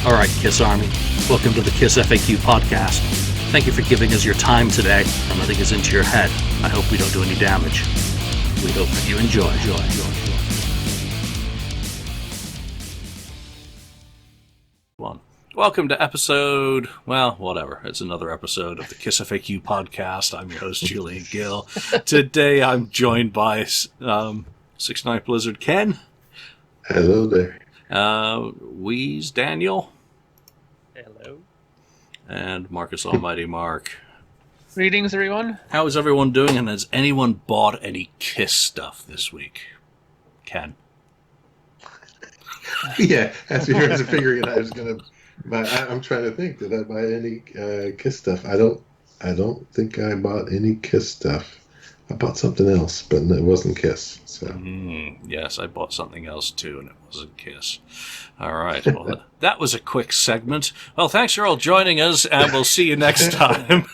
All right, Kiss Army, welcome to the KissFAQ Podcast. Thank you for giving us your time today and letting us into your head. I hope we don't do any damage. We hope that you enjoy. Welcome to episode, well, whatever. It's another episode of the KissFAQ Podcast. I'm your host, Julian Gill. Today I'm joined by 69 Blizzard Ken. Hello there. Wheeze Daniel. Hello. And Marcus Almighty Mark. Greetings, everyone. How is everyone doing, and has anyone bought any Kiss stuff this week? Ken. Yeah, as you guys are figuring it, I was gonna. I'm trying to think. Did I buy any Kiss stuff? I don't think I bought any Kiss stuff. I bought something else, but it wasn't Kiss. So yes, I bought something else too, and it wasn't Kiss. All right. Well, that was a quick segment. Well, thanks for all joining us, and we'll see you next time.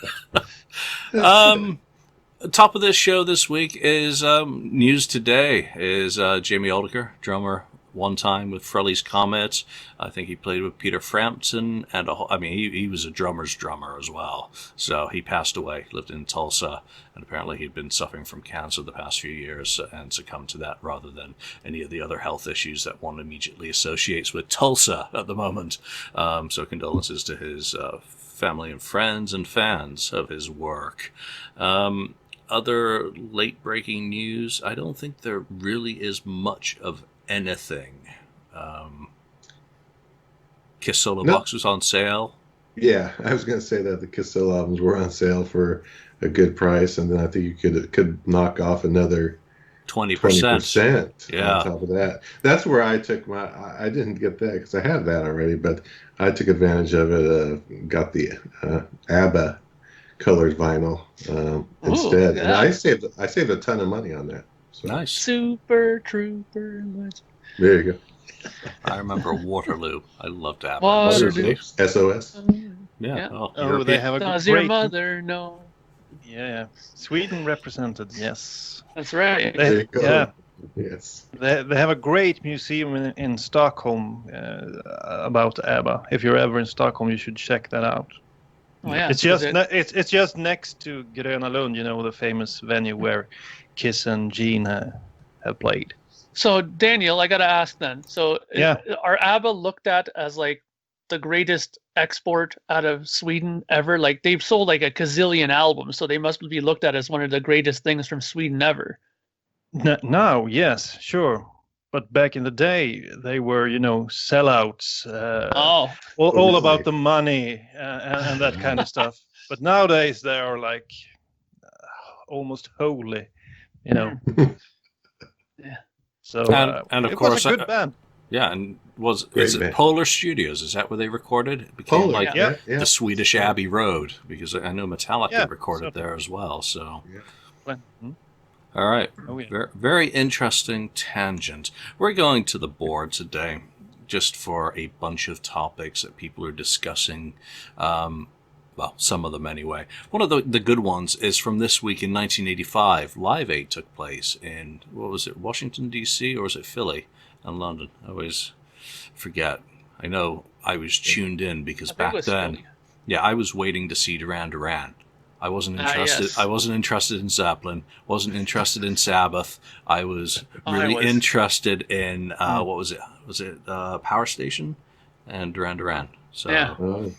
Top of this show this week is news today. Is Jamie Aldiker, drummer, one time with Frehley's Comet. I think he played with Peter Frampton, and he was a drummer's drummer as well. So he passed away, lived in Tulsa, and apparently he'd been suffering from cancer the past few years and succumbed to that rather than any of the other health issues that one immediately associates with Tulsa at the moment. So condolences to his family and friends and fans of his work. Other late-breaking news, I don't think there really is much of anything. Kiss Solo Box was on sale. Yeah, I was going to say that the Kiss Solo albums were on sale for a good price, and then I think you could knock off another 20% on top of that. That's where I took I didn't get that because I have that already, but I took advantage of it. Got the ABBA colored vinyl instead, and I saved a ton of money on that. So. Nice. Super Trooper. There you go. I remember Waterloo. I loved ABBA. Waterloo. SOS. Yeah. Oh, they have a Does great... your mother know? Yeah. Sweden represented, yes. That's right. There you go. Yeah. Yes. They have a great museum in Stockholm about ABBA. If you're ever in Stockholm, you should check that out. Oh, yeah. It's just next to Gröna Lund, the famous venue where Kiss and Gene have played. So, Daniel, I got to ask then. So, are ABBA looked at as like the greatest export out of Sweden ever? Like, they've sold like a gazillion albums, so they must be looked at as one of the greatest things from Sweden ever. Now, yes, sure. But back in the day, they were, sellouts. All about the money and that kind of stuff. But nowadays, they are like almost holy, Yeah. So and of it course, was a good band. Yeah, and Great is it band. Polar Studios? Is that where they recorded? It became Polar, the Swedish Abbey Road, because I know Metallica recorded there as well. So, all right, very, very interesting tangent. We're going to the board today, just for a bunch of topics that people are discussing. Well, some of them anyway. One of the good ones is from this week in 1985. Live Aid took place in, what was it, Washington, D.C., or was it Philly and London? I always forget. I know I was tuned in because back then, I was waiting to see Duran Duran. I wasn't interested. Yes. I wasn't interested in Zeppelin. Wasn't interested in Sabbath. I was really interested in what was it? Was it Power Station and Duran Duran? So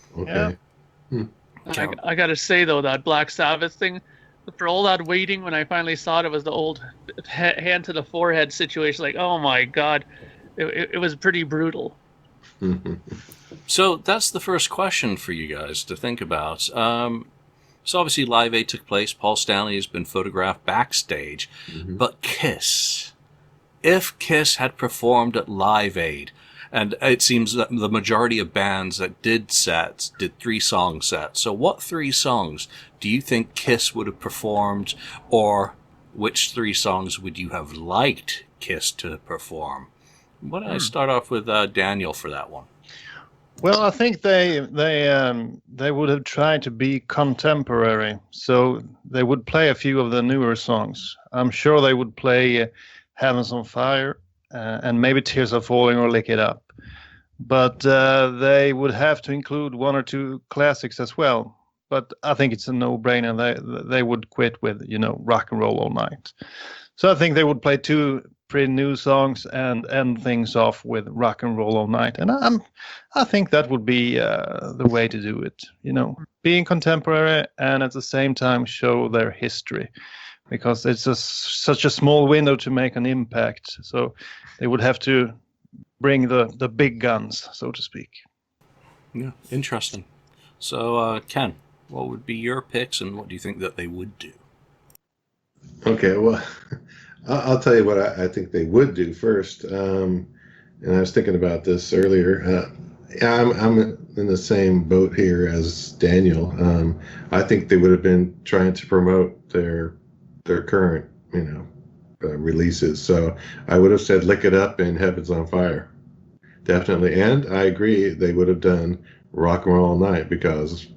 Okay. I got to say, though, that Black Sabbath thing, for all that waiting, when I finally saw it was the old hand to the forehead situation. Like, oh, my God. It was pretty brutal. So that's the first question for you guys to think about. So obviously Live Aid took place. Paul Stanley has been photographed backstage. But Kiss, if Kiss had performed at Live Aid, and it seems that the majority of bands that did sets did 3-song sets. So what 3 songs do you think Kiss would have performed, or which 3 songs would you have liked Kiss to perform? Why don't I start off with Daniel for that one? Well, I think they would have tried to be contemporary, so they would play a few of the newer songs. I'm sure they would play Heaven's on Fire and maybe Tears Are Falling or Lick It Up. but they would have to include one or two classics as well. But I think it's a no-brainer. They would quit with, Rock and Roll All Night. So I think they would play two pretty new songs and end things off with Rock and Roll All Night. And I think that would be the way to do it. Being contemporary and at the same time show their history, because it's such a small window to make an impact. So they would have to bring the big guns, so to speak. Yeah, interesting. So, Ken, what would be your picks, and what do you think that they would do? Okay, well, I'll tell you what I think they would do first. And I was thinking about this earlier. I'm in the same boat here as Daniel. I think they would have been trying to promote their current, releases. So I would have said "Lick It Up" and "Heaven's on Fire," definitely. And I agree, they would have done "Rock and Roll All Night," because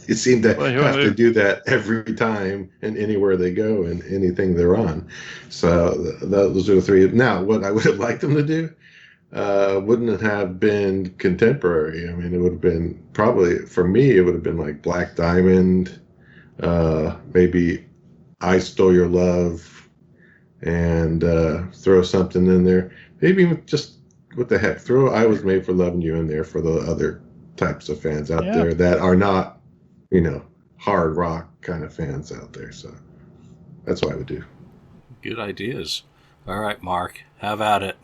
they seem to have to do that every time and anywhere they go and anything they're on. So those are the three. Now, what I would have liked them to do wouldn't have been contemporary. I mean, it would have been probably, for me, it would have been like Black Diamond, maybe "I Stole Your Love," and throw something in there. Maybe even just, what the heck, throw "I Was Made for Loving You" in there for the other types of fans out there that are not, hard rock kind of fans out there. So that's what I would do. Good ideas. All right, Mark, have at it.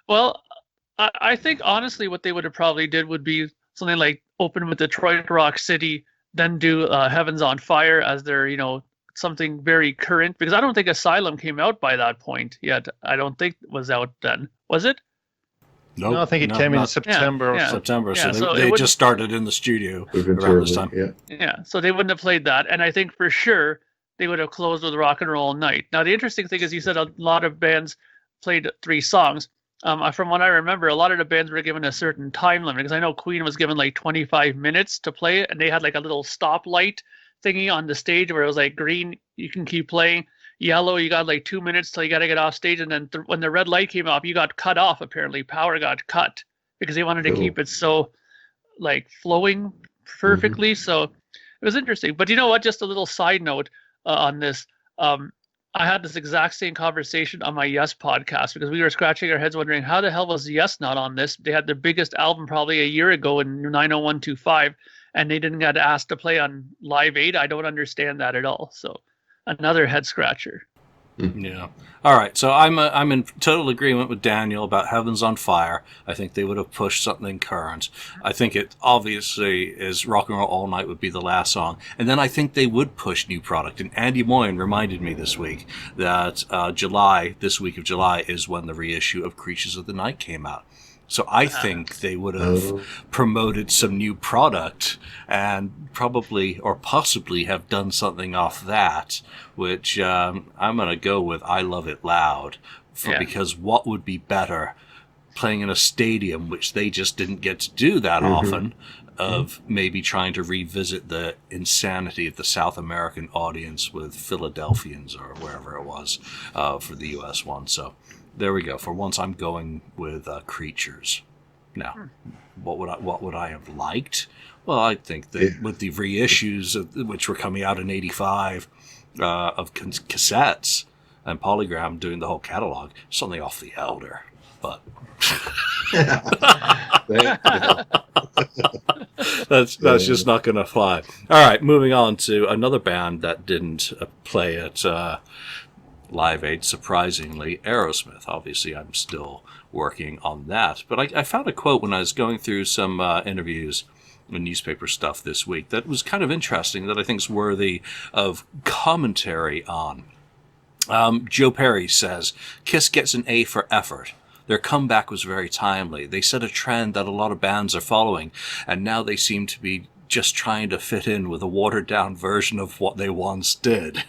Well, I think honestly what they would have probably did would be something like open with Detroit Rock City, then do Heaven's on Fire as their, something very current, because I don't think Asylum came out by that point yet. I don't think it was out then. Was it? Nope, no, I think it came in September. September, yeah, so they just started in the studio around this time. Yeah, so they wouldn't have played that, and I think for sure they would have closed with Rock and Roll Night. Now, the interesting thing is, you said a lot of bands played 3 songs. From what I remember, a lot of the bands were given a certain time limit, because I know Queen was given like 25 minutes to play it, and they had like a little stoplight thingy on the stage where it was like green, you can keep playing. Yellow, you got like 2 minutes till you got to get off stage, and then when the red light came off, you got cut off. Apparently, power got cut because they wanted to keep it so like flowing perfectly. Mm-hmm. So it was interesting. But you know what? Just a little side note on this. I had this exact same conversation on my Yes podcast, because we were scratching our heads wondering how the hell was Yes not on this. They had their biggest album probably a year ago in 90125, and they didn't get asked to play on Live Aid. I don't understand that at all. So another head scratcher. Yeah. All right. So I'm in total agreement with Daniel about Heaven's on Fire. I think they would have pushed something current. I think it obviously is Rock and Roll All Night would be the last song. And then I think they would push new product. And Andy Moyne reminded me this week that this week of July, is when the reissue of Creatures of the Night came out. So I think they would have promoted some new product and probably or possibly have done something off that, which I'm going to go with "I Love It Loud," because what would be better playing in a stadium, which they just didn't get to do that often, of maybe trying to revisit the insanity of the South American audience with Philadelphians or wherever it was for the U.S. one. So there we go. For once, I'm going with Creatures. Now, what would I have liked? Well, I think that with the reissues, which were coming out in '85, of cassettes and Polygram doing the whole catalog, something off The Elder. But that's just not going to fly. All right, moving on to another band that didn't play at Live Aid, surprisingly, Aerosmith. Obviously, I'm still working on that. But I found a quote when I was going through some interviews and newspaper stuff this week that was kind of interesting, that I think is worthy of commentary on. Joe Perry says, "Kiss gets an A for effort. Their comeback was very timely. They set a trend that a lot of bands are following, and now they seem to be just trying to fit in with a watered-down version of what they once did."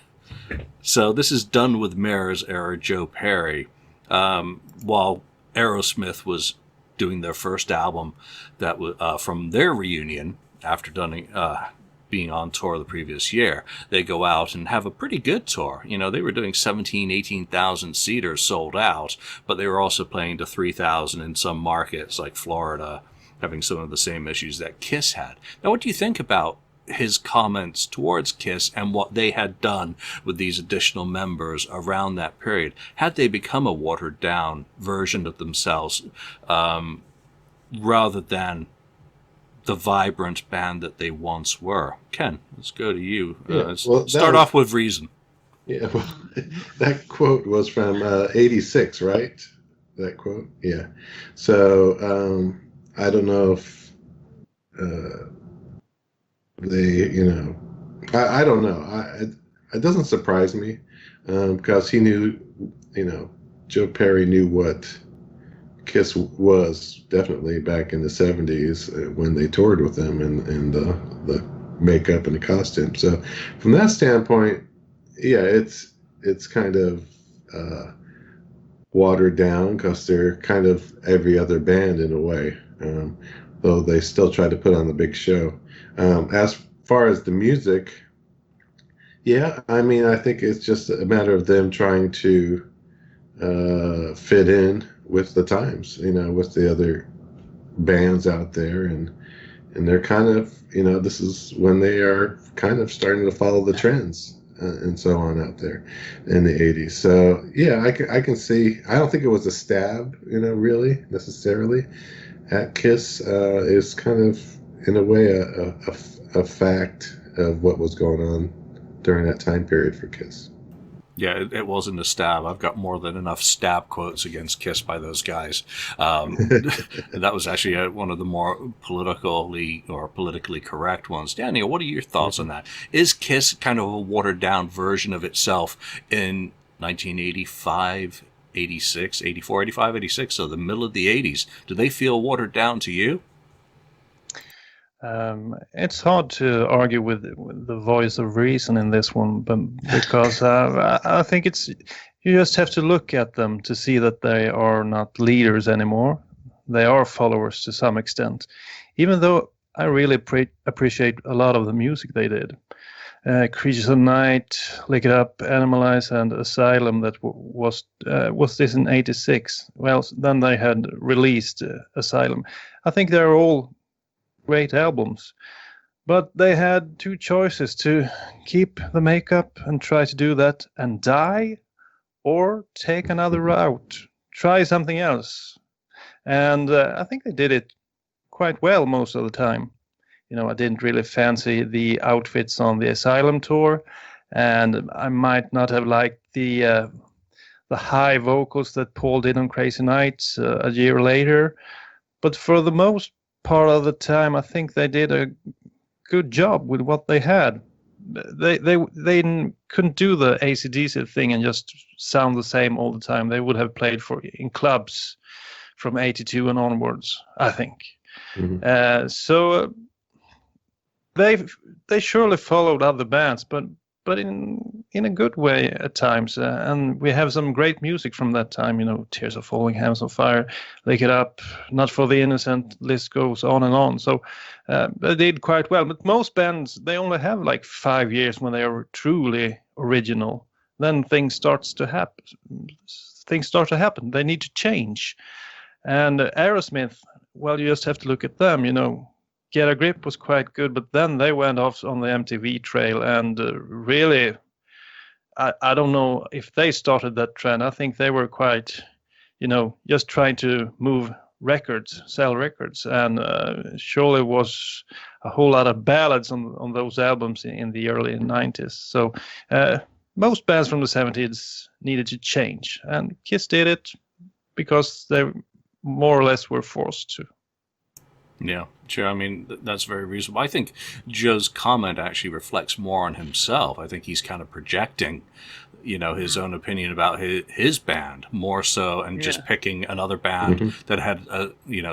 So this is done with Mirrors era Joe Perry, while Aerosmith was doing their first album that was from their reunion after being on tour the previous year, they go out and have a pretty good tour. You know, they were doing 18,000 seaters sold out, but they were also playing to 3,000 in some markets like Florida, having some of the same issues that Kiss had. Now, what do you think about his comments towards Kiss and what they had done with these additional members around that period? Had they become a watered down version of themselves, rather than the vibrant band that they once were? Ken, let's go to you. Start off with reason. Yeah, well, that quote was from 86, right? That quote? Yeah. So I don't know if they, I don't know. It doesn't surprise me because he knew, Joe Perry knew what Kiss was definitely back in the 70s when they toured with them and the makeup and the costume. So from that standpoint, yeah, it's kind of watered down because they're kind of every other band in a way, though they still try to put on the big show. As far as the music, yeah, I mean, I think it's just a matter of them trying to fit in with the times, with the other bands out there, and they're kind of, this is when they are kind of starting to follow the trends and so on out there in the 80s. So yeah, I can see. I don't think it was a stab, really necessarily at Kiss. Is kind of in a way a fact of what was going on during that time period for Kiss. Yeah, it wasn't a stab. I've got more than enough stab quotes against Kiss by those guys. That was actually one of the more politically correct ones. Daniel, what are your thoughts on that? Is Kiss kind of a watered-down version of itself in 1985, 86, 84, 85, 86, so the middle of the 80s? Do they feel watered down to you? It's hard to argue with the voice of reason in this one, but because I think you just have to look at them to see that they are not leaders anymore. They are followers to some extent, even though I really appreciate a lot of the music they did. Creatures of Night, Lick It Up, Animalize, and Asylum, that was this in 86. Well, then they had released Asylum. I think they're all great albums, but they had two choices: to keep the makeup and try to do that and die, or take another route, try something else. And I think they did it quite well most of the time. I didn't really fancy the outfits on the Asylum tour, and I might not have liked the high vocals that Paul did on Crazy Nights a year later. But for the most part of the time, I think they did a good job with what they had. They couldn't do the AC/DC thing and just sound the same all the time. They would have played in clubs from 82 and onwards, I think. Mm-hmm. So they surely followed other bands, but in a good way at times. And we have some great music from that time, Tears Are Falling, Hands on Fire, Lick It Up, Not for the Innocent, list goes on and on. So they did quite well. But most bands, they only have like 5 years when they are truly original. Then things start to happen. They need to change. And Aerosmith, well, you just have to look at them, Get a Grip was quite good, but then they went off on the MTV trail, and really, I don't know if they started that trend. I think they were quite, just trying to move records, sell records, and surely was a whole lot of ballads on those albums in the early 90s. So most bands from the 70s needed to change, and Kiss did it because they more or less were forced to. Yeah, sure. I mean, that's very reasonable. I think Joe's comment actually reflects more on himself. I think he's kind of projecting, his own opinion about his band more so, and just picking another band that had,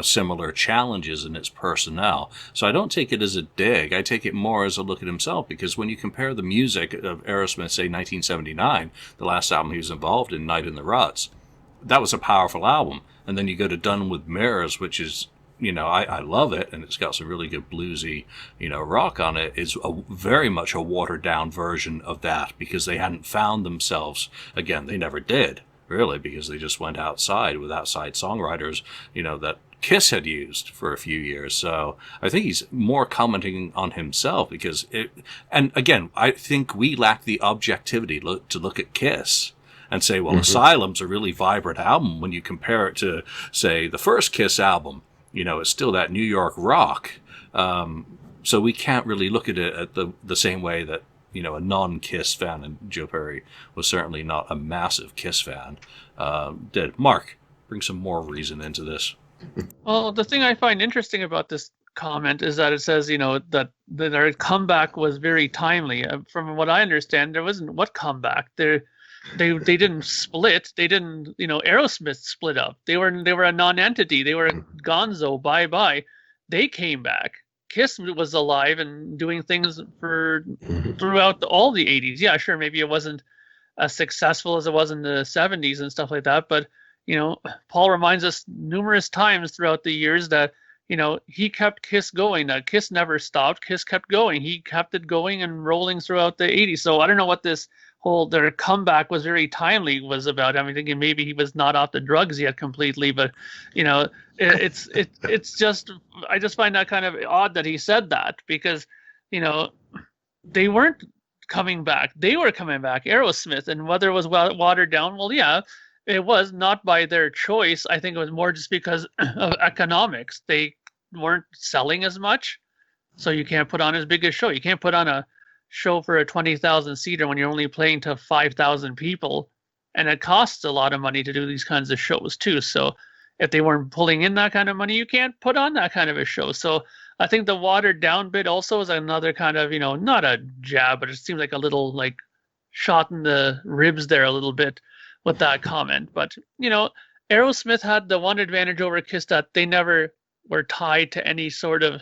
similar challenges in its personnel. So I don't take it as a dig. I take it more as a look at himself, because when you compare the music of Aerosmith, say 1979, the last album he was involved in, Night in the Ruts, that was a powerful album. And then you go to Done with Mirrors, which is I love it, and it's got some really good bluesy, rock on it, is very much a watered down version of that, because they hadn't found themselves. Again, they never did, really, because they just went outside with outside songwriters, that Kiss had used for a few years. So I think he's more commenting on himself, because and again, I think we lack the objectivity to look at Kiss and say, well, Asylum's a really vibrant album when you compare it to, say, the first Kiss album. It's still that New York rock. So we can't really look at it at the same way that, a non-Kiss fan, and Joe Perry was certainly not a massive Kiss fan, did. Mark, bring some more reason into this. Well, the thing I find interesting about this comment is that it says, that their comeback was very timely. From what I understand, there wasn't what comeback. They didn't split. They didn't, Aerosmith split up. They were a non-entity. They were gonzo, bye-bye. They came back. Kiss was alive and doing things throughout all the 80s. Yeah, sure, maybe it wasn't as successful as it was in the 70s and stuff like that, but Paul reminds us numerous times throughout the years that, he kept Kiss going, that Kiss never stopped. Kiss kept going. He kept it going and rolling throughout the 80s. So I don't know what this their comeback was very timely was about. I'm thinking maybe he was not off the drugs yet completely, but, it's just, I just find that kind of odd that he said that, because, they weren't coming back. They were coming back, Aerosmith, and whether it was watered down, well, yeah, it was not by their choice. I think it was more just because of economics. They weren't selling as much, so you can't put on as big a show. You can't put on a show for a 20,000 seater when you're only playing to 5,000 people, and it costs a lot of money to do these kinds of shows too. So if they weren't pulling in that kind of money, you can't put on that kind of a show. So I think the watered down bit also is another kind of, not a jab, but it seems like a little like shot in the ribs there a little bit with that comment. But, Aerosmith had the one advantage over Kiss, that they never were tied to any sort of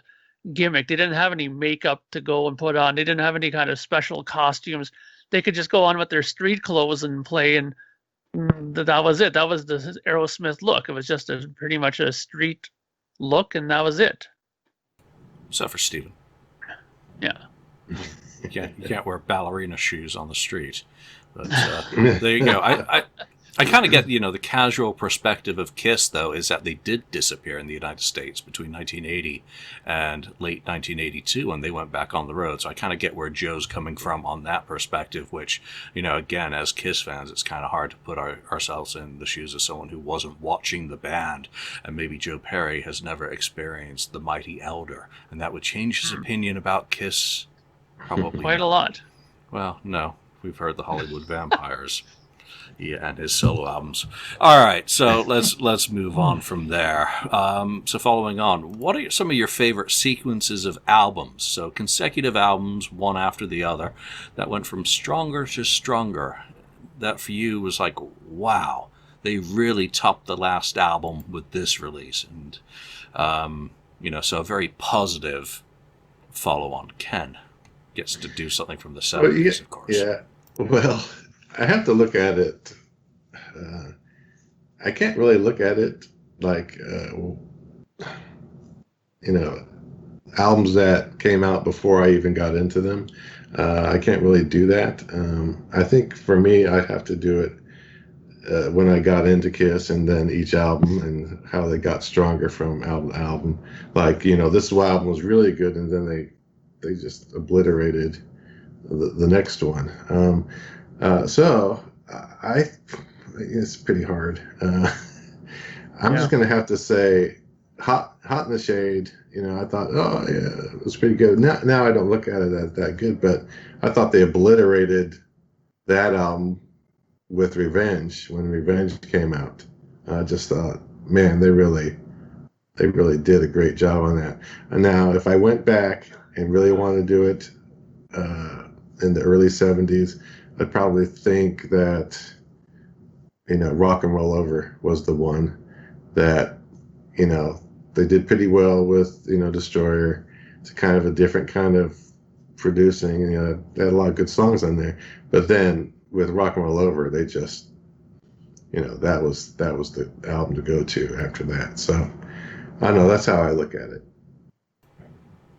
gimmick. They didn't have any makeup to go and put on. They didn't have any kind of special costumes. They could just go on with their street clothes and play, and that was it. That was the Aerosmith look. It was just pretty much a street look, and that was it. Except for Steven. Yeah. You can't wear ballerina shoes on the street. But there you go. I kind of get, the casual perspective of Kiss, though, is that they did disappear in the United States between 1980 and late 1982 when they went back on the road. So I kind of get where Joe's coming from on that perspective, which, again, as Kiss fans, it's kind of hard to put ourselves in the shoes of someone who wasn't watching the band. And maybe Joe Perry has never experienced the Mighty Elder, and that would change his opinion about Kiss probably quite a lot. Well, no. We've heard the Hollywood Vampires. Yeah, and his solo albums. All right, so let's move on from there. So following on, what are some of your favorite sequences of albums? So consecutive albums, one after the other, that went from stronger to stronger. That for you was like, wow, they really topped the last album with this release. And, so a very positive follow-on. Ken gets to do something from the 70s, of course. Yeah, well, I have to look at it. I can't really look at it like, albums that came out before I even got into them. I can't really do that. I think for me, I'd have to do it when I got into Kiss, and then each album and how they got stronger from album to album. Like, this album was really good, and then they just obliterated the next one. So it's pretty hard. I'm just going to have to say Hot in the Shade. I thought, oh yeah, it was pretty good. Now I don't look at it as that good, but I thought they obliterated that album with Revenge when Revenge came out. I just thought, man, they really did a great job on that. And now if I went back and really want to do it in the early 70s, I'd probably think that, Rock and Roll Over was the one that, they did pretty well with, Destroyer. It's kind of a different kind of producing. They had a lot of good songs on there. But then with Rock and Roll Over, they just, that was the album to go to after that. So I know, that's how I look at it.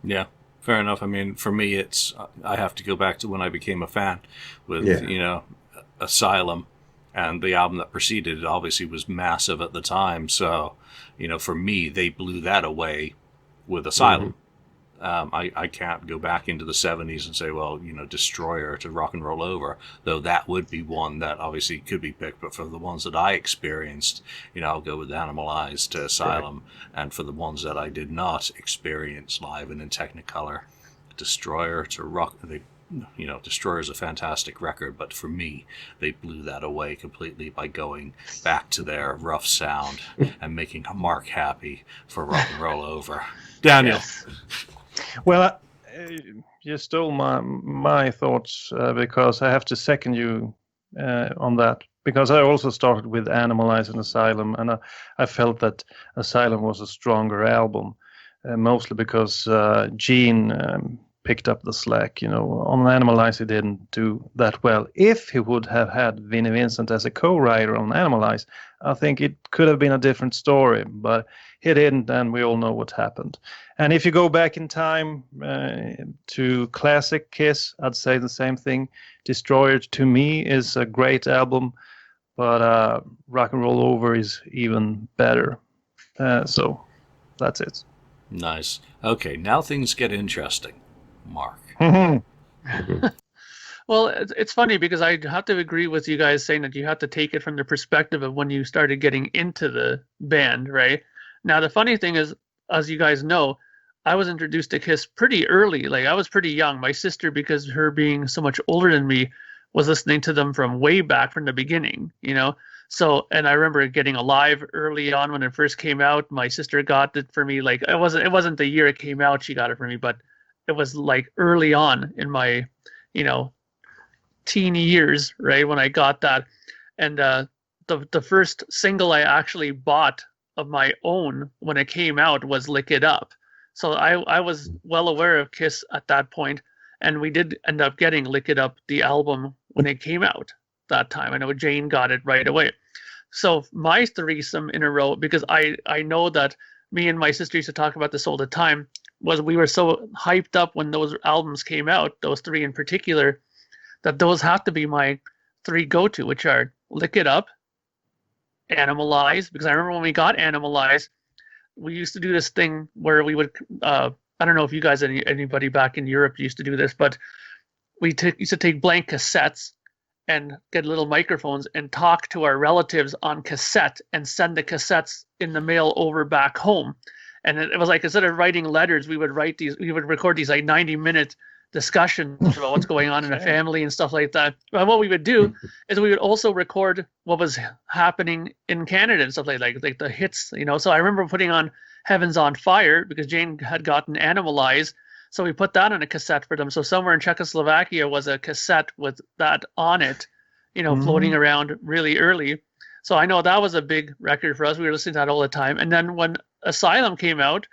Yeah, fair enough. I mean, for me, I have to go back to when I became a fan with, Asylum, and the album that preceded it obviously was massive at the time. So, for me, they blew that away with Asylum. Mm-hmm. I can't go back into the 70s and say, well, Destroyer to Rock and Roll Over, though that would be one that obviously could be picked. But for the ones that I experienced, I'll go with Animalized to Asylum. Right. And for the ones that I did not experience live and in Technicolor, Destroyer to Rock, Destroyer is a fantastic record, but for me, they blew that away completely by going back to their rough sound and making Mark happy for Rock and Roll Over. Daniel. Yes. Well, you stole my thoughts because I have to second you on that. Because I also started with Animalize and Asylum, and I felt that Asylum was a stronger album, mostly because Gene picked up the slack. On Animalize he didn't do that well. If he would have had Vinnie Vincent as a co-writer on Animalize, I think it could have been a different story, but he didn't, and we all know what happened. And if you go back in time to classic Kiss, I'd say the same thing. Destroyer to me is a great album, but Rock and Roll Over is even better. So that's it. Nice. Okay, now things get interesting. Mark. Well, it's funny because I have to agree with you guys saying that you have to take it from the perspective of when you started getting into the band, right? Now, the funny thing is, as you guys know, I was introduced to Kiss pretty early. Like, I was pretty young. My sister, because her being so much older than me, was listening to them from way back from the beginning, So, and I remember getting Alive early on when it first came out. My sister got it for me. Like, it wasn't the year it came out she got it for me, but it was like early on in my, teen years, right, when I got that. And the first single I actually bought of my own when it came out was Lick It Up. So I was well aware of Kiss at that point, and we did end up getting Lick It Up, the album, when it came out that time. I know Jane got it right away. So my threesome in a row, because I know that me and my sister used to talk about this all the time, was we were so hyped up when those albums came out, those three in particular, that those have to be my three go-to, which are Lick It Up, Animalize, because I remember when we got Animalize, we used to do this thing where we would, I don't know if you guys, anybody back in Europe used to do this, but we used to take blank cassettes and get little microphones and talk to our relatives on cassette and send the cassettes in the mail over back home. And it was like, instead of writing letters, we would record these like 90-minute discussions about what's going on in a family and stuff like that. But what we would do is we would also record what was happening in Canada and stuff like the hits, So I remember putting on Heaven's on Fire because Jane had gotten Animalize. So we put that on a cassette for them. So somewhere in Czechoslovakia was a cassette with that on it, floating around really early. So I know that was a big record for us. We were listening to that all the time. And then when Asylum came out,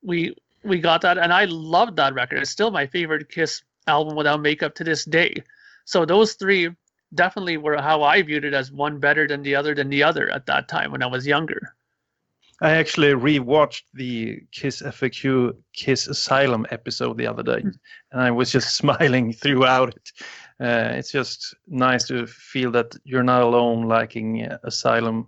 we got that, and I loved that record. It's still my favorite Kiss album without makeup to this day. So those three definitely were how I viewed it, as one better than the other at that time when I was younger. I actually rewatched the KissFAQ Kiss Asylum episode the other day, and I was just smiling throughout it. It's just nice to feel that you're not alone liking Asylum,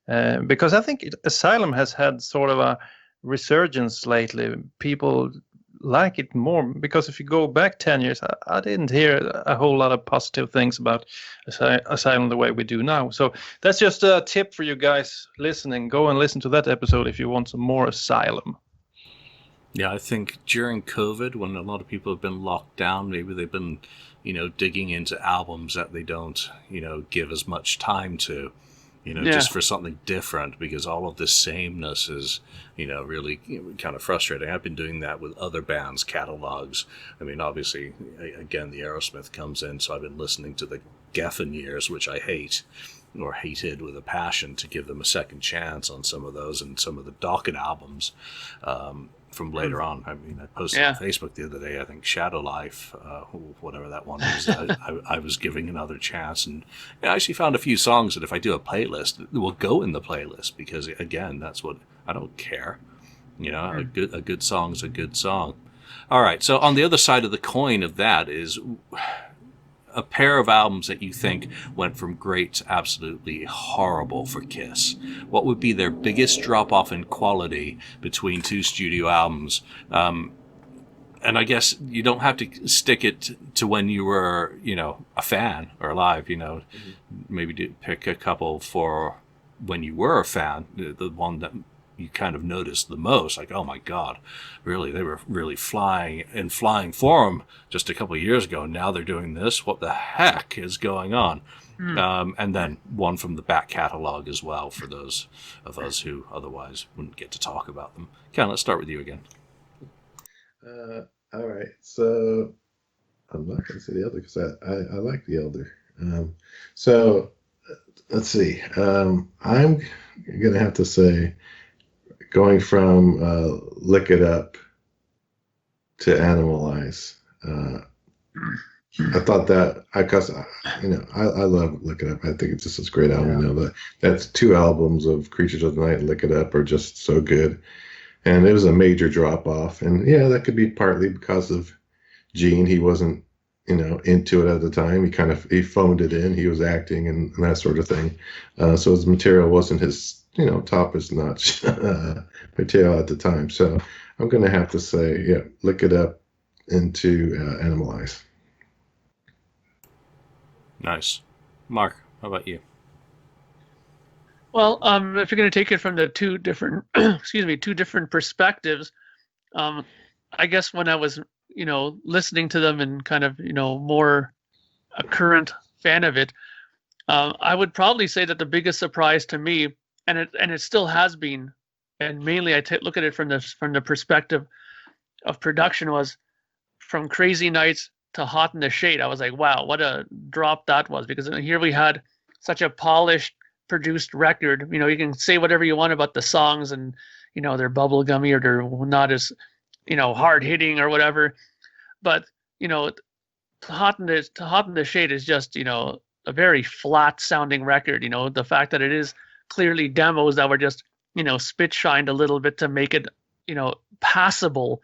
because I think Asylum has had sort of a resurgence lately. People like it more, because if you go back 10 years, I didn't hear a whole lot of positive things about Asylum the way we do now. So that's just a tip for you guys listening. Go and listen to that episode if you want some more Asylum. Yeah, I think during COVID, when a lot of people have been locked down, maybe they've been, digging into albums that they don't, give as much time to. Just for something different, because all of this sameness is, really kind of frustrating. I've been doing that with other bands' catalogs. I mean, obviously, again, the Aerosmith comes in, so I've been listening to the Geffen years, which I hate, or hated with a passion, to give them a second chance on some of those and some of the Docket albums from later on. I mean, I posted on Facebook the other day, I think Shadow Life, whatever that one is, I was giving another chance, and I actually found a few songs that if I do a playlist, it will go in the playlist, because again, that's what, I don't care. You know, a good song's a good song. All right. So on the other side of the coin of that is a pair of albums that you think went from great to absolutely horrible for Kiss. What would be their biggest drop-off in quality between two studio albums? And I guess you don't have to stick it to when you were, you know, a fan or alive, you know. Maybe pick a couple for when you were a fan, the one that you kind of noticed the most, like, oh my God, really, they were really flying form just a couple of years ago. Now they're doing this. What the heck is going on? And then one from the back catalog as well for those of us who otherwise wouldn't get to talk about them. Ken, let's start with you again. All right, so I'm not going to say the Elder because I like the Elder. So let's see. I'm going to have to say, going from Lick It Up to Animalize. I thought that because I love Lick It Up. I think it's just this great album. You know, that's two albums of Creatures of the Night and Lick It Up are just so good. And it was a major drop off. And yeah, that could be partly because of Gene. He wasn't, into it at the time. He phoned it in. He was acting and that sort of thing. So his material wasn't his, toppest notch material at the time. So I'm going to have to say, Lick It Up into Animalize. Nice. Mark, how about you? Well, if you're going to take it from the two different, two different perspectives, I guess when I was, listening to them and kind of, more a current fan of it, I would probably say that the biggest surprise to me, and it still has been, and mainly I look at it from the perspective of production, was from Crazy Nights to Hot in the Shade. I was like, wow, what a drop that was, because here we had such a polished, produced record. You can say whatever you want about the songs and they're bubblegummy or they're not as hard hitting or whatever, but Hot in the Shade is just a very flat sounding record. The fact that it is clearly demos that were just spit shined a little bit to make it passable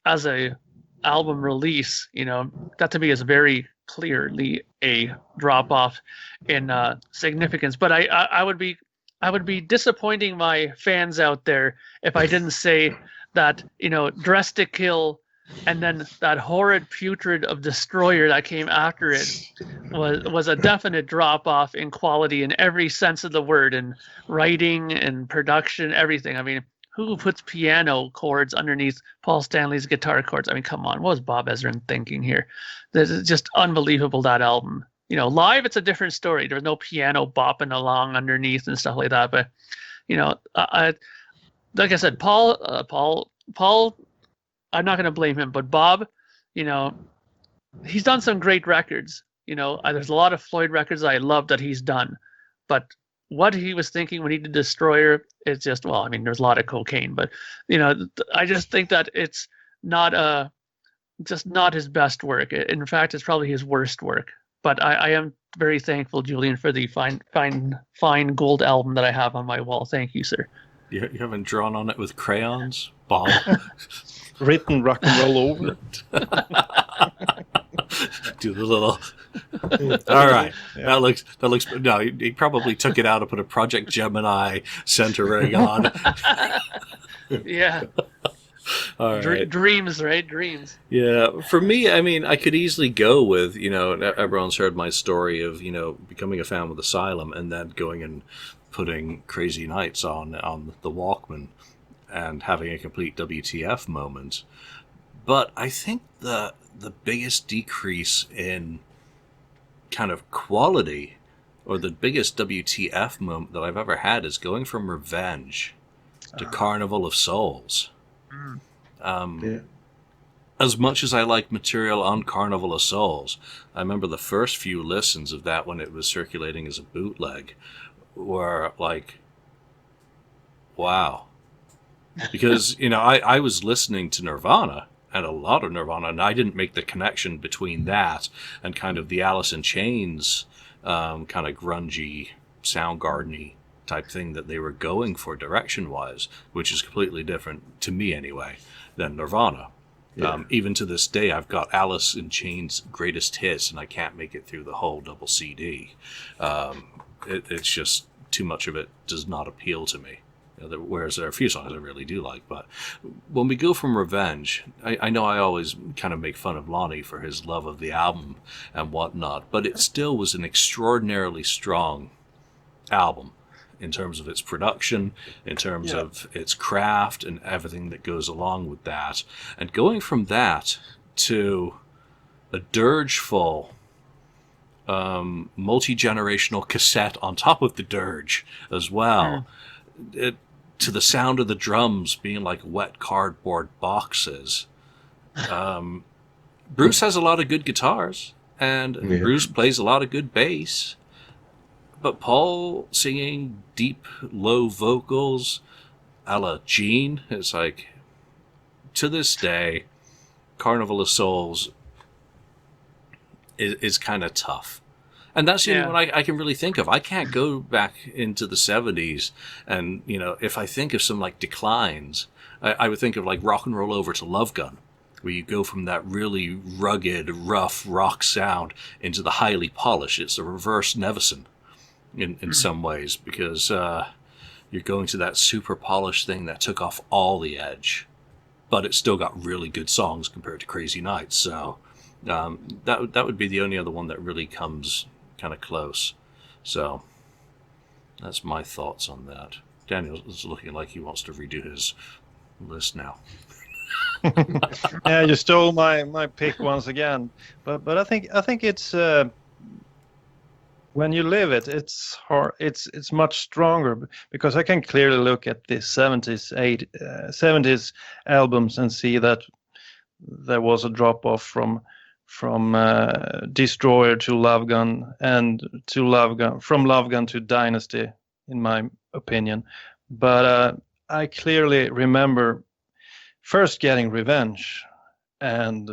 as a album release, that to me is very clearly a drop off in significance. But I would be disappointing my fans out there if I didn't say that Dress to Kill and then that horrid putrid of Destroyer that came after it was a definite drop off in quality in every sense of the word, in writing and production, everything. I mean, who puts piano chords underneath Paul Stanley's guitar chords? I mean, come on, what was Bob Ezrin thinking here? This is just unbelievable, that album. Live, it's a different story. There's no piano bopping along underneath and stuff like that. But, like I said, Paul, I'm not going to blame him, but Bob, he's done some great records. There's a lot of Floyd records I love that he's done, but what he was thinking when he did Destroyer, it's just, well, I mean, there's a lot of cocaine, but I just think that it's not just not his best work. In fact, it's probably his worst work. But I am very thankful, Julian, for the fine gold album that I have on my wall. Thank you, sir. You haven't drawn on it with crayons, Bob? Written rock and roll over it. Do the little. All right, yeah. That looks. No, he probably took it out and put a Project Gemini centering on. Yeah. All right. Dreams, right? Dreams. Yeah. For me, I mean, I could easily go with, everyone's heard my story of, becoming a fan with Asylum and then going and putting Crazy Nights on the Walkman and having a complete WTF moment. But I think the biggest decrease in kind of quality, or the biggest WTF moment that I've ever had, is going from Revenge to Carnival of Souls. As much as I like material on Carnival of Souls, I remember the first few listens of that when it was circulating as a bootleg were like, wow. Because, I was listening to Nirvana, and a lot of Nirvana, and I didn't make the connection between that and kind of the Alice in Chains kind of grungy, Soundgarden-y type thing that they were going for direction-wise, which is completely different, to me anyway, than Nirvana. Yeah. Even to this day, I've got Alice in Chains' greatest hits, and I can't make it through the whole double CD. It's just too much of it does not appeal to me. Whereas there are a few songs I really do like. But when we go from Revenge, I know I always kind of make fun of Lonnie for his love of the album and whatnot, but it still was an extraordinarily strong album in terms of its production, in terms of its craft and everything that goes along with that. And going from that to a dirge-full multi-generational cassette on top of the dirge as well, to the sound of the drums being like wet cardboard boxes. Bruce has a lot of good guitars, and Bruce plays a lot of good bass, but Paul singing deep, low vocals a la Gene, it's like, to this day, Carnival of Souls is kind of tough. And that's the only one I can really think of. I can't go back into the 70s and, if I think of some like declines, I would think of like Rock and Roll Over to Love Gun, where you go from that really rugged, rough rock sound into the highly polished. It's a reverse Nevison in some ways, because you're going to that super polished thing that took off all the edge, but it still got really good songs compared to Crazy Nights. So that would be the only other one that really comes kind of close. So that's my thoughts on that. Daniel is looking like he wants to redo his list now. Yeah, you stole my pick once again. But I think it's when you live it, it's hard. It's much stronger, because I can clearly look at the 70s albums and see that there was a drop off from Destroyer to Love Gun, and from Love Gun to Dynasty, in my opinion. But I clearly remember first getting Revenge, and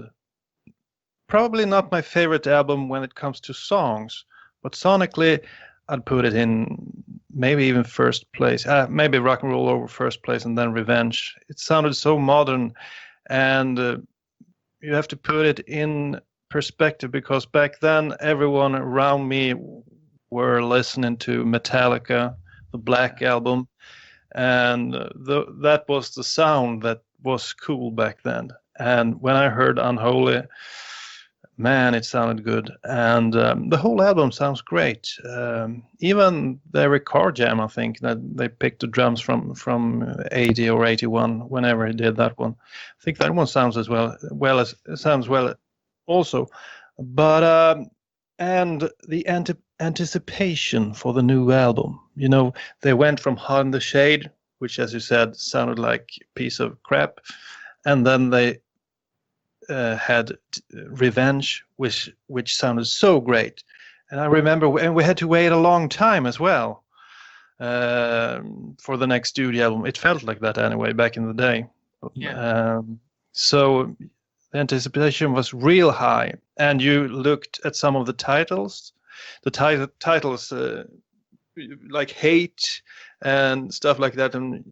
probably not my favorite album when it comes to songs, but sonically I'd put it in maybe even first place. Maybe Rock and Roll Over first place, and then Revenge. It sounded so modern, and you have to put it in perspective, because back then everyone around me were listening to Metallica, the Black Album, and that was the sound that was cool back then. And when I heard Unholy, man, it sounded good, and the whole album sounds great. Even the Eric Carr jam, I think that they picked the drums from 80 or 81, whenever he did that one. I think that one sounds as well also. But and the anticipation for the new album, they went from Hot in the Shade, which, as you said, sounded like a piece of crap, and then they had Revenge, which sounded so great. And I remember, and we had to wait a long time as well for the next studio album. It felt like that anyway back in the day. So the anticipation was real high, and you looked at some of the titles. The titles like Hate and stuff like that, and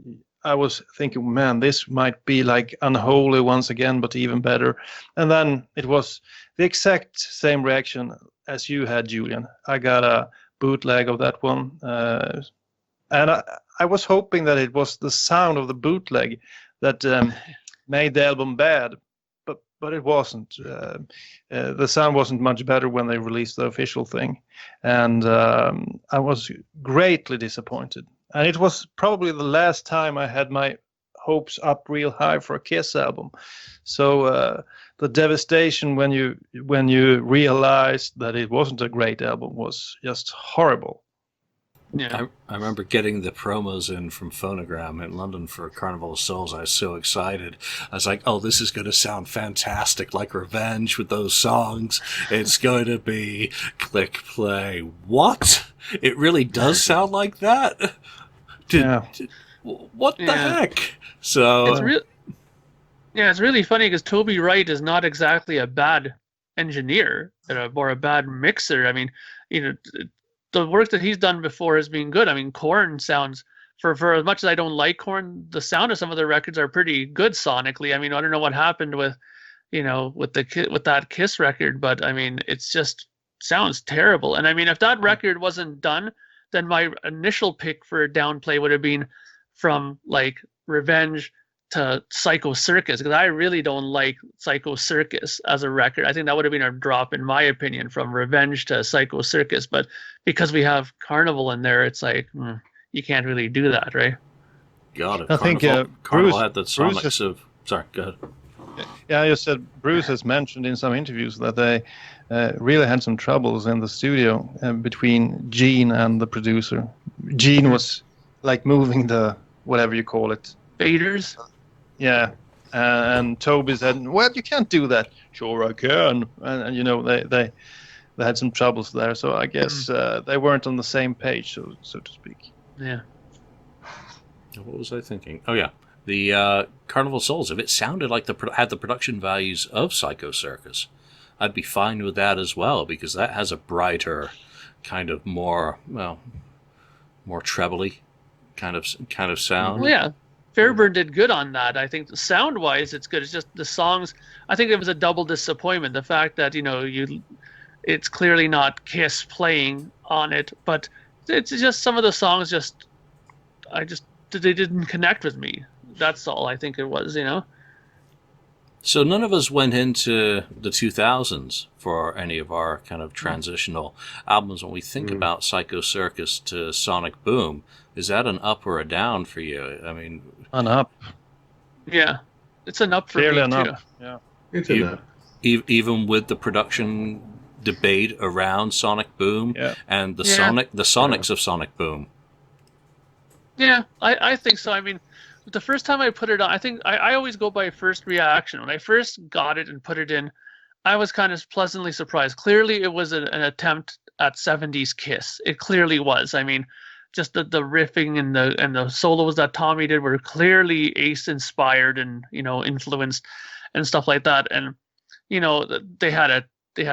I was thinking, man, this might be like Unholy once again, but even better. And then it was the exact same reaction as you had, Julian. I got a bootleg of that one, and I was hoping that it was the sound of the bootleg that made the album bad. But it wasn't. The sound wasn't much better when they released the official thing. And I was greatly disappointed. And it was probably the last time I had my hopes up real high for a Kiss album. So the devastation when you realized that it wasn't a great album was just horrible. Yeah, I remember getting the promos in from Phonogram in London for Carnival of Souls. I was so excited. I was like, oh, this is going to sound fantastic, like Revenge with those songs. It's going to be click play. What? It really does sound like that? What the heck? So it's really funny, because Toby Wright is not exactly a bad engineer or a bad mixer. I mean, the work that he's done before has been good. I mean, Korn sounds, for as much as I don't like Korn, the sound of some of their records are pretty good sonically. I mean, I don't know what happened with that Kiss record, but I mean, it's just sounds terrible. And I mean, if that record wasn't done, then my initial pick for a downplay would have been from like Revenge to Psycho Circus, because I really don't like Psycho Circus as a record. I think that would have been a drop, in my opinion, from Revenge to Psycho Circus. But because we have Carnival in there, it's like you can't really do that, right? God, if I think Carnival had the sonics of. Sorry, go ahead. Yeah, I just said Bruce has mentioned in some interviews that they really had some troubles in the studio between Gene and the producer. Gene was like moving the whatever you call it. Faders? Yeah. And Toby said, well, you can't do that. Sure, I can. And you know, they had some troubles there. So I guess they weren't on the same page, so to speak. Yeah. What was I thinking? Oh, yeah. The Carnival Souls, if it sounded like had the production values of Psycho Circus, I'd be fine with that as well, because that has a brighter, kind of more trebly kind of sound. Well, yeah. Fairburn did good on that. I think sound-wise, it's good. It's just the songs. I think it was a double disappointment. The fact that it's clearly not Kiss playing on it, but it's just some of the songs they didn't connect with me. That's all I think it was, So none of us went into the 2000s for any of our kind of transitional albums. When we think about Psycho Circus to Sonic Boom, is that an up or a down for you? I mean, an up. Yeah, it's an up for Clearly me an too. Up. Yeah, it's an up. Even with the production debate around Sonic Boom and the Sonics of Sonic Boom. Yeah, I think so. I mean, the first time I put it on, I think I always go by first reaction. When I first got it and put it in, I was kind of pleasantly surprised. Clearly, it was an attempt at 70s Kiss. It clearly was. I mean, just the riffing and the solos that Tommy did were clearly Ace inspired and influenced and stuff like that. And they had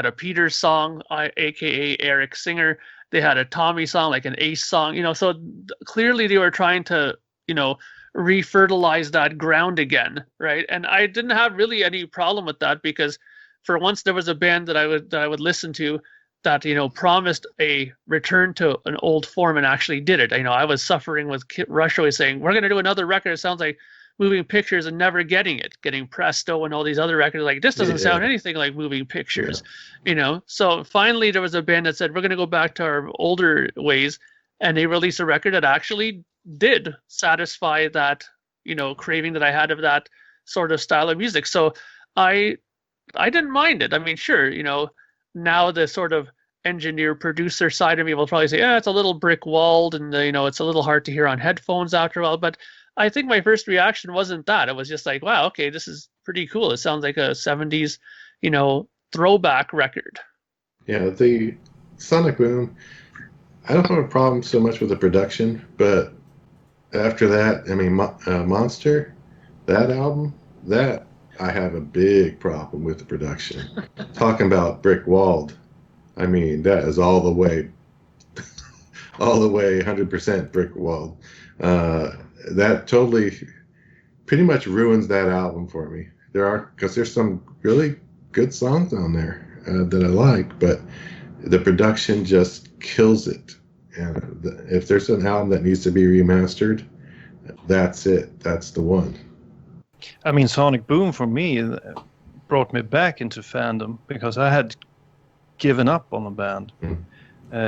a Peter song, aka Eric Singer. They had a Tommy song, like an Ace song. So clearly they were trying to refertilize that ground again, right? And I didn't have really any problem with that, because for once there was a band that I would listen to that promised a return to an old form and actually did it. I was suffering with Rush always saying, we're going to do another record. It sounds like Moving Pictures, and never getting Presto and all these other records. Like, this doesn't sound anything like Moving Pictures, So finally there was a band that said, we're going to go back to our older ways, and they released a record that actually did satisfy that craving that I had of that sort of style of music. So I didn't mind it. I mean, sure, now the sort of engineer producer side of me will probably say, it's a little brick walled, and it's a little hard to hear on headphones after a while. But I think my first reaction wasn't that. It was just like, wow, okay, this is pretty cool. It sounds like a 70s throwback record. Yeah, the Sonic Boom, I don't have a problem so much with the production, but after that, I mean, Monster, that album, that I have a big problem with the production. Talking about brick walled, I mean, that is all the way 100% brick walled. That totally, pretty much ruins that album for me. Because there's some really good songs on there that I like, but the production just kills it. And if there's an album that needs to be remastered, that's it. That's the one. I mean, Sonic Boom for me brought me back into fandom, because I had given up on the band.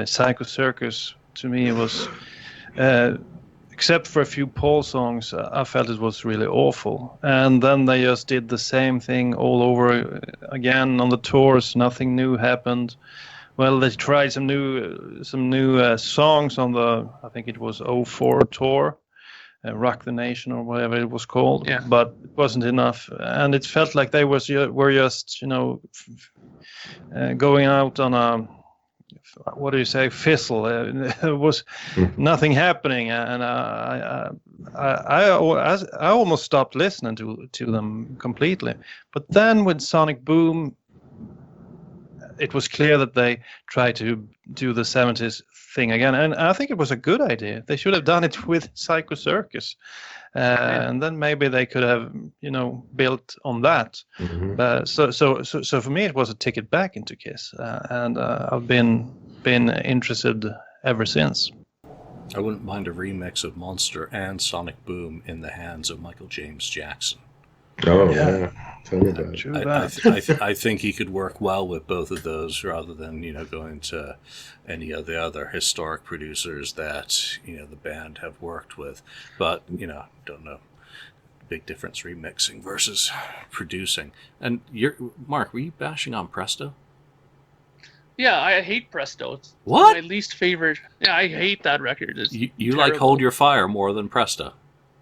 Psycho Circus to me was, except for a few Paul songs, I felt it was really awful. And then they just did the same thing all over again on the tours. Nothing new happened. Well, they tried some new songs on the, I think it was 04 tour, Rock the Nation or whatever it was called. Yeah. But it wasn't enough, and it felt like they were just going out on a, what do you say, fizzle. There was nothing happening, and I almost stopped listening to them completely. But then with Sonic Boom, it was clear that they tried to do the 70s thing again, and I think it was a good idea. They should have done it with Psycho Circus, and then maybe they could have, built on that. So for me, it was a ticket back into Kiss, and I've been interested ever since. I wouldn't mind a remix of Monster and Sonic Boom in the hands of Michael James Jackson. Oh, yeah. Tell me about it. I think he could work well with both of those rather than, going to any of the other historic producers that, the band have worked with. But, don't know. Big difference remixing versus producing. And Mark, were you bashing on Presto? Yeah, I hate Presto. It's what? My least favorite. Yeah, I hate that record. It's you like Hold Your Fire more than Presto?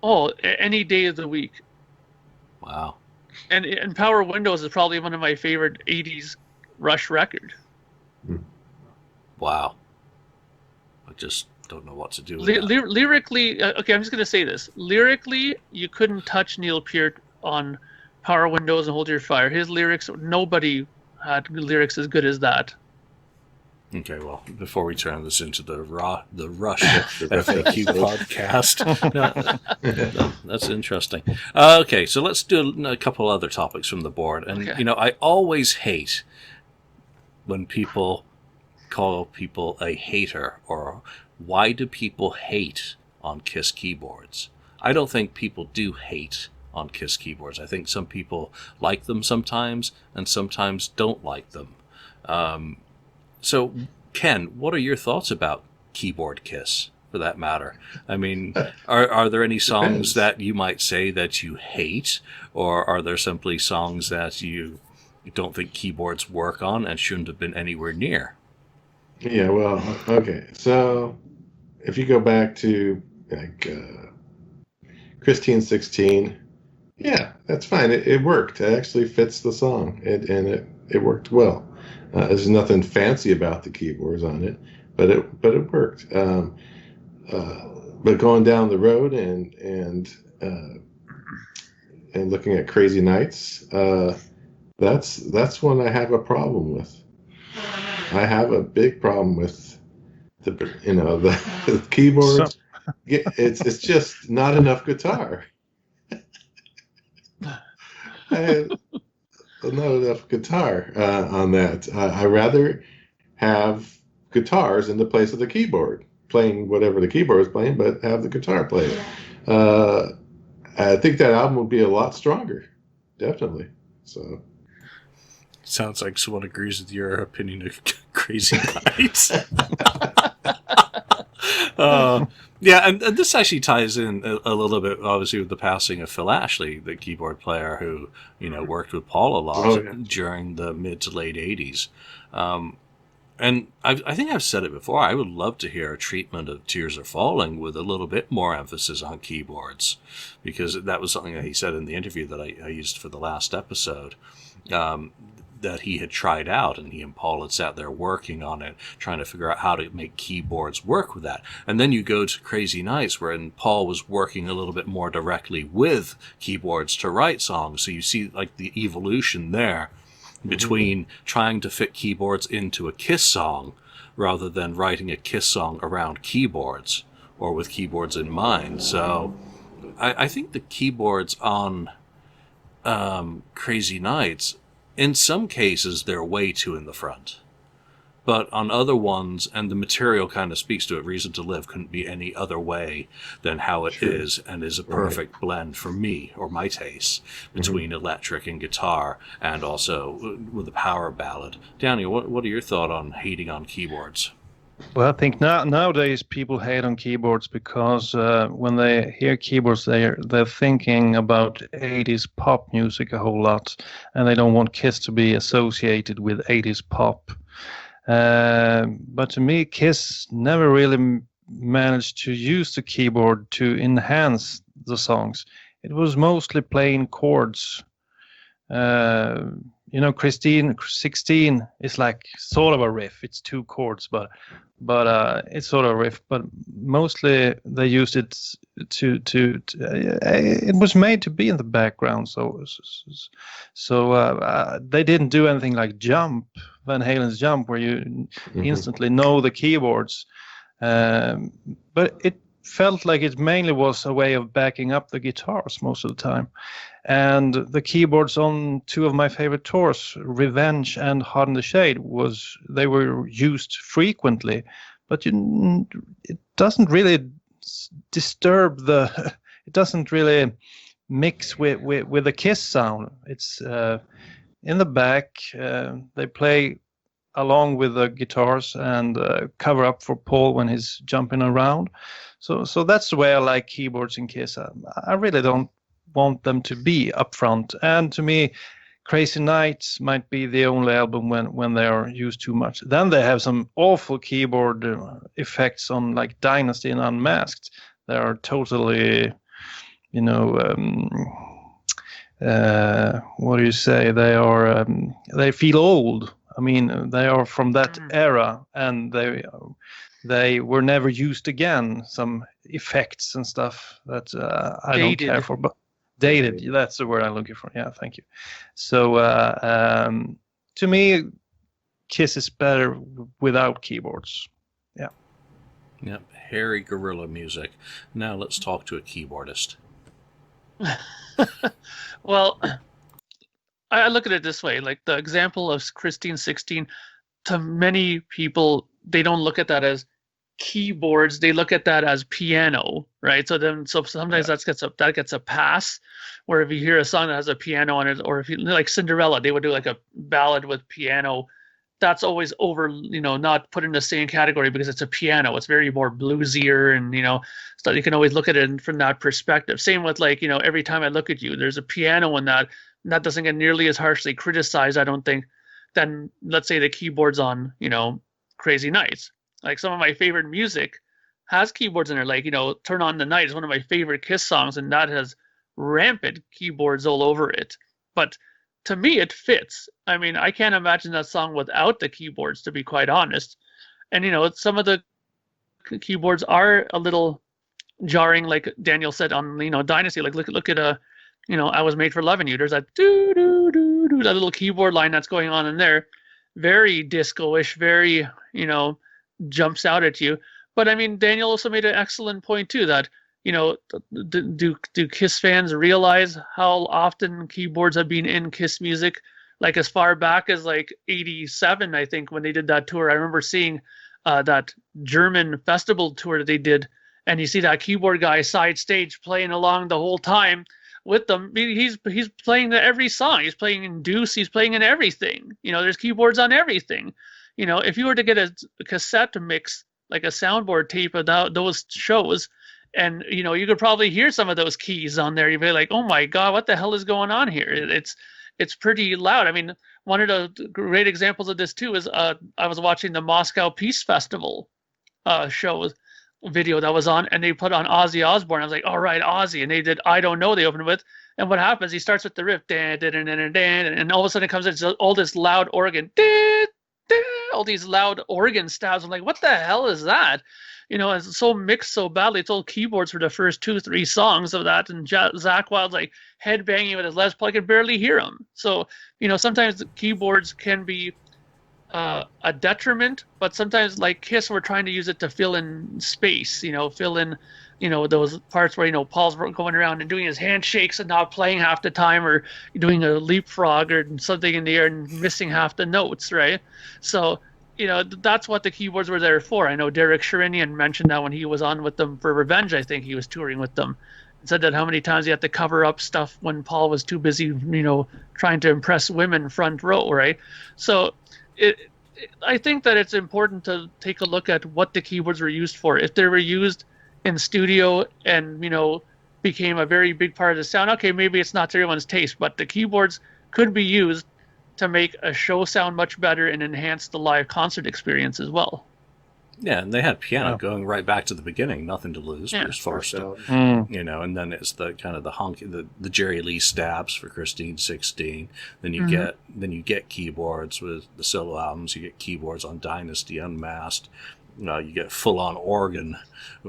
Oh, any day of the week. Wow. And Power Windows is probably one of my favorite 80s Rush record. Wow. I just don't know what to do with that. Lyrically, okay, I'm just going to say this. Lyrically, you couldn't touch Neil Peart on Power Windows and Hold Your Fire. His lyrics, nobody had lyrics as good as that. Okay, well, before we turn this into the Rush FAQ podcast, no, that's interesting. Okay, so let's do a couple other topics from the board. And, I always hate when people call people a hater, or why do people hate on Kiss keyboards? I don't think people do hate on Kiss keyboards. I think some people like them sometimes and sometimes don't like them. So, Ken, what are your thoughts about keyboard Kiss, for that matter? I mean, are there any songs that you might say that you hate, or are there simply songs that you don't think keyboards work on and shouldn't have been anywhere near? Yeah, well, okay. So, if you go back to, Christine 16, yeah, that's fine. It worked. It actually fits the song, and it worked well. There's nothing fancy about the keyboards on it, but it worked. But going down the road and looking at Crazy Nights, that's one I have a problem with. I have a big problem with the keyboards. It's just not enough guitar. Not enough guitar on that. I rather have guitars in the place of the keyboard, playing whatever the keyboard is playing, but have the guitar play it. I think that album would be a lot stronger, definitely. So, sounds like someone agrees with your opinion of Crazy Nights. Yeah, and this actually ties in a little bit, obviously, with the passing of Phil Ashley, the keyboard player who, worked with Paul a lot during the mid to late 80s. And I think I've said it before, I would love to hear a treatment of Tears Are Falling with a little bit more emphasis on keyboards, because that was something that he said in the interview that I used for the last episode. That he had tried out, and he and Paul had sat there working on it, trying to figure out how to make keyboards work with that. And then you go to Crazy Nights, where Paul was working a little bit more directly with keyboards to write songs. So you see like the evolution there between trying to fit keyboards into a Kiss song rather than writing a Kiss song around keyboards or with keyboards in mind. So I think the keyboards on Crazy Nights, in some cases, they're way too in the front. But on other ones, and the material kind of speaks to it, Reason to Live couldn't be any other way than how it is, and is a perfect blend for me, or my taste, between electric and guitar, and also with a power ballad. Daniel, what are your thoughts on hating on keyboards? Well, I think nowadays people hate on keyboards because when they hear keyboards, they're thinking about 80s pop music a whole lot, and they don't want Kiss to be associated with 80s pop. But to me, Kiss never really managed to use the keyboard to enhance the songs. It was mostly playing chords. Christine 16 is like sort of a riff. It's 2 chords, but it's sort of a riff. But mostly they used it to it was made to be in the background. So they didn't do anything like Jump, Van Halen's Jump, where you instantly know the keyboards. But it felt like it mainly was a way of backing up the guitars most of the time. And the keyboards on 2 of my favorite tours, Revenge and Hard in the Shade, they were used frequently, but it doesn't really disturb it doesn't really mix with the Kiss sound. It's in the back. They play along with the guitars and cover up for Paul when he's jumping around. So that's the way I like keyboards in Kiss. I really don't want them to be up front. And to me, Crazy Nights might be the only album when they are used too much. Then they have some awful keyboard effects on like Dynasty and Unmasked. They are totally, what do you say? They are they feel old. I mean, they are from that era, and they were never used again. Some effects and stuff that I don't care for, but dated. That's the word I'm looking for. Yeah, thank you. So to me, Kiss is better without keyboards. Yeah. Yep, hairy gorilla music. Now let's talk to a keyboardist. Well, I look at it this way, like the example of Christine 16, to many people, they don't look at that as keyboards, they look at that as piano, right? So sometimes that gets a pass, where if you hear a song that has a piano on it, or if you like Cinderella, they would do like a ballad with piano, that's always over, not put in the same category because it's a piano. It's very more bluesier, and so you can always look at it from that perspective. Same with like, Every Time I Look at You, there's a piano in that, and that doesn't get nearly as harshly criticized, I don't think, than, let's say, the keyboards on, Crazy Nights. Like some of my favorite music has keyboards in it. Like, Turn On the Night is one of my favorite Kiss songs, and that has rampant keyboards all over it. But to me, it fits. I mean, I can't imagine that song without the keyboards, to be quite honest. And, some of the keyboards are a little jarring, like Daniel said on, Dynasty. Like, look at I Was Made for Loving You. There's that doo-doo-doo-doo, that little keyboard line that's going on in there. Very disco-ish, very, jumps out at you. But I mean, Daniel also made an excellent point too, that do Kiss fans realize how often keyboards have been in Kiss music? Like as far back as like 87, I think, when they did that tour. I remember seeing that German festival tour that they did, and you see that keyboard guy side stage playing along the whole time with them. He's playing every song. He's playing in Deuce. He's playing in everything. There's keyboards on everything. If you were to get a cassette mix, like a soundboard tape of those shows, and you could probably hear some of those keys on there, you'd be like, oh my god, what the hell is going on here? It's pretty loud. I mean, one of the great examples of this too is I was watching the Moscow Peace Festival show video that was on, and they put on Ozzy Osbourne. I was like, all right, Ozzy, and they did I Don't Know, they opened with, and what happens, he starts with the riff, and all of a sudden it comes in all this loud organ, all these loud organ stabs. I'm like, what the hell is that? It's so mixed so badly. It's all keyboards for the first 2-3 songs of that, and Zakk Wylde's like headbanging with his Les Paul. I could barely hear him. So sometimes the keyboards can be a detriment, but sometimes like Kiss, we're trying to use it to fill in space, fill in those parts where Paul's going around and doing his handshakes and not playing half the time, or doing a leapfrog or something in the air and missing half the notes, right? So that's what the keyboards were there for. I know Derek Sherinian mentioned that when he was on with them for Revenge. I think he was touring with them, and said that how many times he had to cover up stuff when Paul was too busy trying to impress women front row, right? So I think that it's important to take a look at what the keyboards were used for. If they were used in studio and became a very big part of the sound, okay, maybe it's not to everyone's taste, but the keyboards could be used to make a show sound much better and enhance the live concert experience as well. Yeah, and they had piano going right back to the beginning, nothing to lose. Yeah. Just forced it, and then it's the kind of the honky, the Jerry Lee stabs for Christine 16. Then you get keyboards with the solo albums. You get keyboards on Dynasty Unmasked. You get full on organ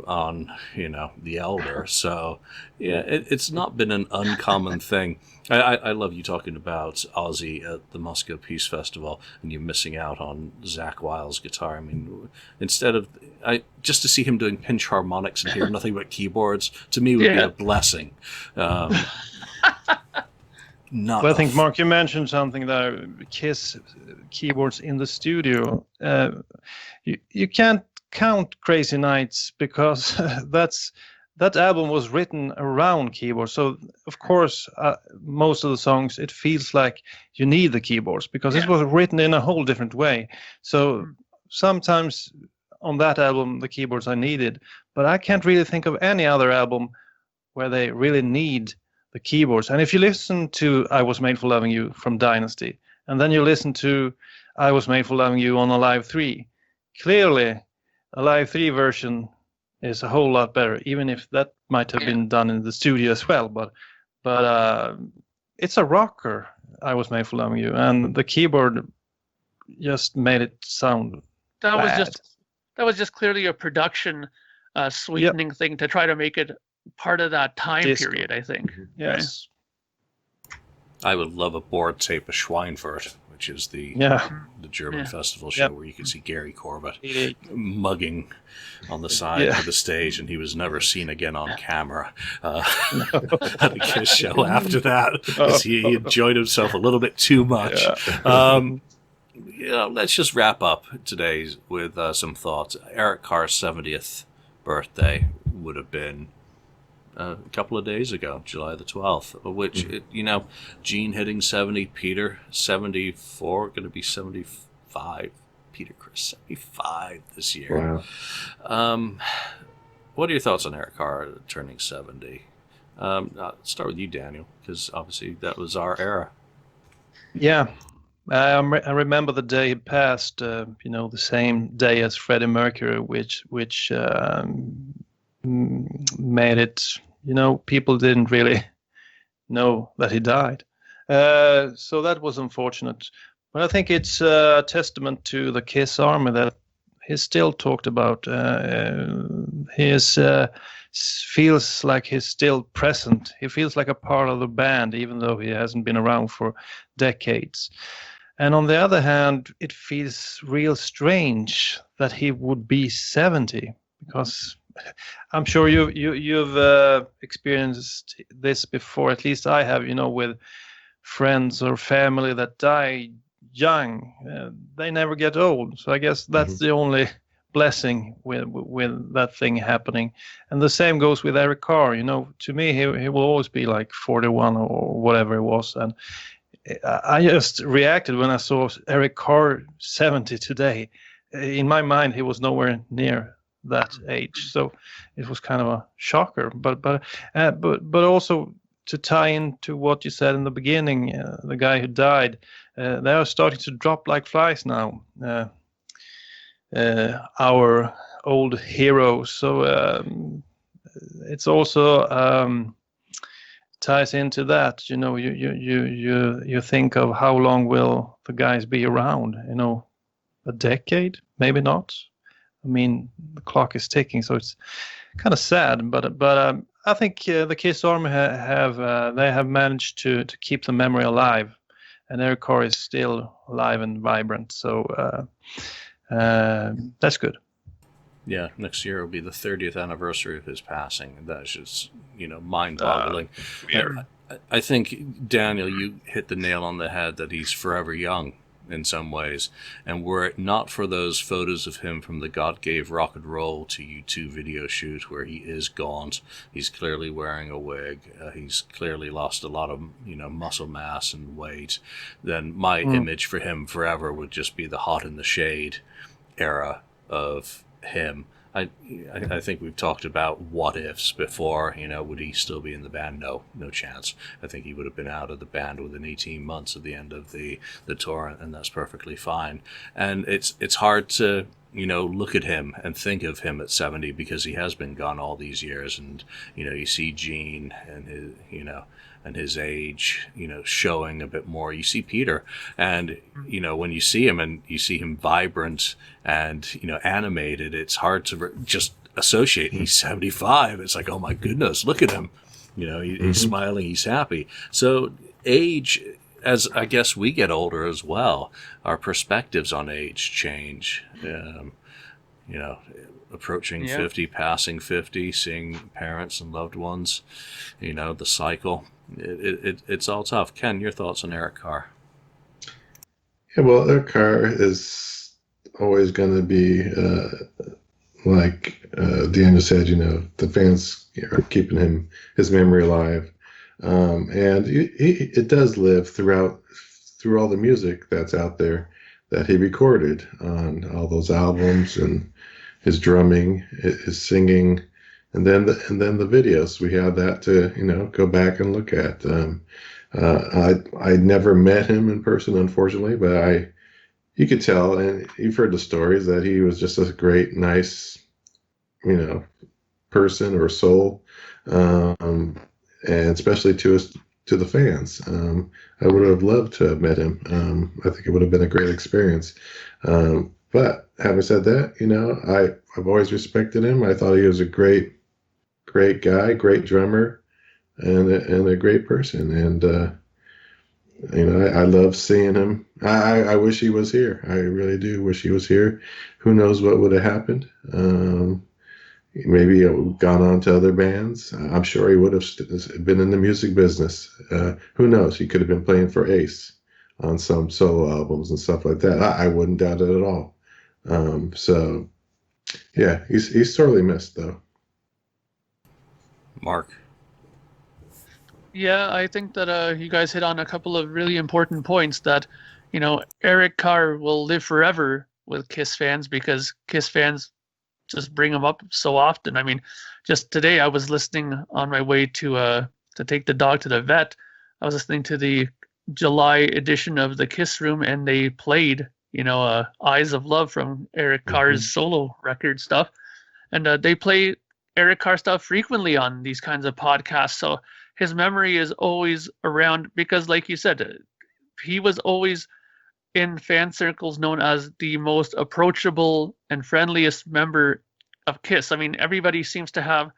on The Elder. So yeah, it's not been an uncommon thing. I love you talking about Ozzy at the Moscow Peace Festival and you missing out on Zakk Wylde's guitar. I mean, instead of just to see him doing pinch harmonics and hear nothing but keyboards, to me would be a blessing. I think, Mark, you mentioned something there. Kiss keyboards in the studio. You can't count Crazy Nights because that album was written around keyboards. So, of course, most of the songs, it feels like you need the keyboards because it was written in a whole different way. So sometimes on that album, the keyboards are needed. But I can't really think of any other album where they really need the keyboards. And if you listen to I Was Made for Loving You from Dynasty, and then you listen to I Was Made for Loving You on a Live 3, clearly a Live 3 version is a whole lot better, even if that might have been done in the studio as well. But it's a rocker, I Was Made for Loving You, and the keyboard just made it sound bad. That was just clearly a production sweetening thing to try to make it part of that time period, I think. Yes. Right? I would love a board tape of Schweinfurt, which is the German festival show where you could see Gary Corbett mugging on the side of the stage, and he was never seen again on camera at a Kiss show after that because he enjoyed himself a little bit too much. Let's just wrap up today with some thoughts. Eric Carr's 70th birthday would have been a couple of days ago, July the 12th, which, Gene hitting 70, Peter 74, going to be 75, Peter Chris 75 this year. Wow. What are your thoughts on Eric Carr turning 70? I'll start with you, Daniel, because obviously that was our era. Yeah. I remember the day he passed, the same day as Freddie Mercury, which made it, people didn't really know that he died. So that was unfortunate. But I think it's a testament to the Kiss Army that he's still talked about. He feels like he's still present. He feels like a part of the band, even though he hasn't been around for decades. And on the other hand, it feels real strange that he would be 70, because I'm sure you've experienced this before. At least I have, with friends or family that die young. They never get old. So I guess that's the only blessing with that thing happening. And the same goes with Eric Carr. To me, he will always be like 41 or whatever it was. And I just reacted when I saw Eric Carr 70 today. In my mind, he was nowhere near that age, so it was kind of a shocker. But also to tie into what you said in the beginning, the guy who died, they are starting to drop like flies now. Our old heroes. So it's also. Ties into that, you think of how long will the guys be around? A decade, maybe not. I mean, the clock is ticking, so it's kind of sad. But I think the Kiss Army have managed to keep the memory alive, and Eric Carr is still alive and vibrant. So that's good. Yeah, next year will be the 30th anniversary of his passing. That's just, mind-boggling. I think, Daniel, you hit the nail on the head that he's forever young in some ways. And were it not for those photos of him from the God Gave Rock and Roll to U2 video shoot where he is gaunt, he's clearly wearing a wig, he's clearly lost a lot of, muscle mass and weight, then my image for him forever would just be the Hot in the Shade era of him. I think we've talked about what ifs before. Would he still be in the band? No chance. I think he would have been out of the band within 18 months at the end of the tour, and that's perfectly fine. And it's hard to look at him and think of him at 70, because he has been gone all these years. And, you see Gene and his age, showing a bit more. You see Peter, and, when you see him and you see him vibrant and, animated, it's hard to just associate. He's 75. It's like, oh my goodness, look at him. He's smiling, he's happy. So age, as I guess we get older as well, our perspectives on age change. Approaching 50, passing 50, seeing parents and loved ones, the cycle. It's all tough. Ken, your thoughts on Eric Carr? Yeah, well, Eric Carr is always going to be, like Daniel said, the fans are keeping his memory alive. And it does live through all the music that's out there that he recorded on all those albums, and his drumming, his singing, and then the videos. We have that to go back and look at. I never met him in person, unfortunately, but you could tell, and you've heard the stories, that he was just a great, nice, person or soul, and especially to the fans. I would have loved to have met him. I think it would have been a great experience. But having said that, I've always respected him. I thought he was a great guy, great drummer, and a great person. And I love seeing him. I wish he was here. I really do wish he was here. Who knows what would have happened? Maybe gone on to other bands. I'm sure he would have been in the music business. Who knows? He could have been playing for Ace on some solo albums and stuff like that. I wouldn't doubt it at all. So, yeah, he's sorely missed, though. Mark? Yeah, I think that you guys hit on a couple of really important points, that, Eric Carr will live forever with KISS fans, because KISS fans just bring him up so often. I mean, just today I was listening on my way to take the dog to the vet. I was listening to the July edition of the KISS Room, and they played, Eyes of Love from Eric Carr's solo record stuff. And they play Eric Carr stuff frequently on these kinds of podcasts. So his memory is always around, because like you said, he was always in fan circles known as the most approachable and friendliest member of KISS. I mean, everybody seems to have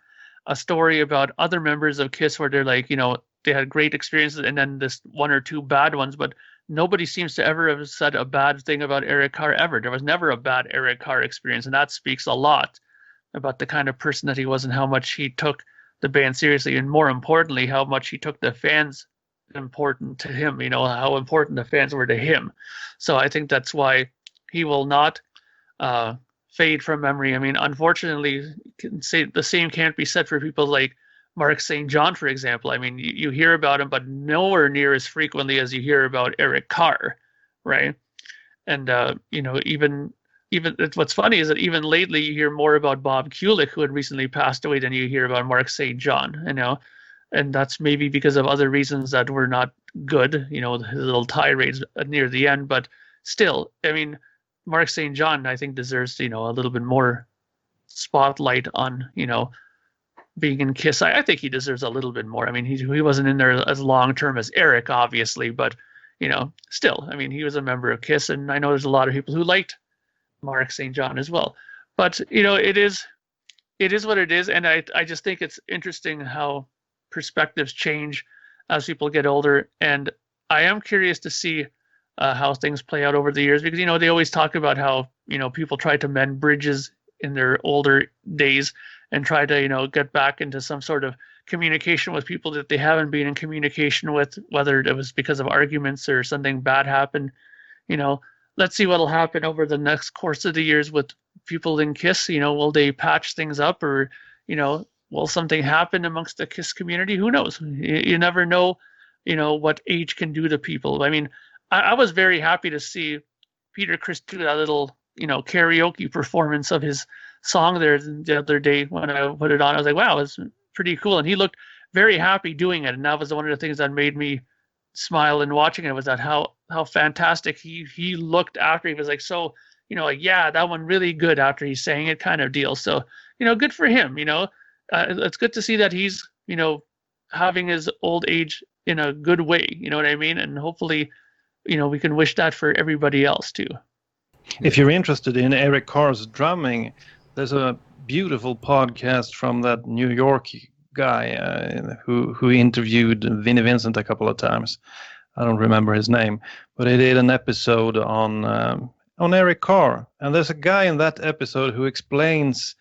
a story about other members of KISS where they're like, they had great experiences and then this one or two bad ones, but nobody seems to ever have said a bad thing about Eric Carr ever. There was never a bad Eric Carr experience, and that speaks a lot about the kind of person that he was and how much he took the band seriously, and more importantly, how much he took the fans important to him, how important the fans were to him. So I think that's why he will not fade from memory. I mean, unfortunately, the same can't be said for people like Mark St. John, for example. I mean, you hear about him, but nowhere near as frequently as you hear about Eric Carr, right? And even what's funny is that even lately you hear more about Bob Kulick, who had recently passed away, than you hear about Mark St. John. And that's maybe because of other reasons that were not good, his little tirades near the end. But still, I mean, Mark St. John, I think, deserves, a little bit more spotlight on, being in KISS. I think he deserves a little bit more. I mean, he wasn't in there as long-term as Eric, obviously, but, still, I mean, he was a member of KISS, and I know there's a lot of people who liked Mark St. John as well. But, it is what it is, and I just think it's interesting how perspectives change as people get older, and I am curious to see how things play out over the years, because they always talk about how people try to mend bridges in their older days and try to get back into some sort of communication with people that they haven't been in communication with, whether it was because of arguments or something bad happened. Let's see what'll happen over the next course of the years with people in KISS. Will they patch things up, or will something happen amongst the KISS community? Who knows? You never know, what age can do to people. I mean, I was very happy to see Peter Criss do that little, karaoke performance of his song there the other day when I put it on. I was like, wow, it's pretty cool. And he looked very happy doing it. And that was one of the things that made me smile in watching it, was that how fantastic he looked after. He was like so like, yeah, that one really good after he sang it kind of deal. So, good for him, it's good to see that he's, having his old age in a good way, you know what I mean? And hopefully, we can wish that for everybody else too. If you're interested in Eric Carr's drumming, there's a beautiful podcast from that New York guy who interviewed Vinnie Vincent a couple of times. I don't remember his name, but he did an episode on Eric Carr, and there's a guy in that episode who explains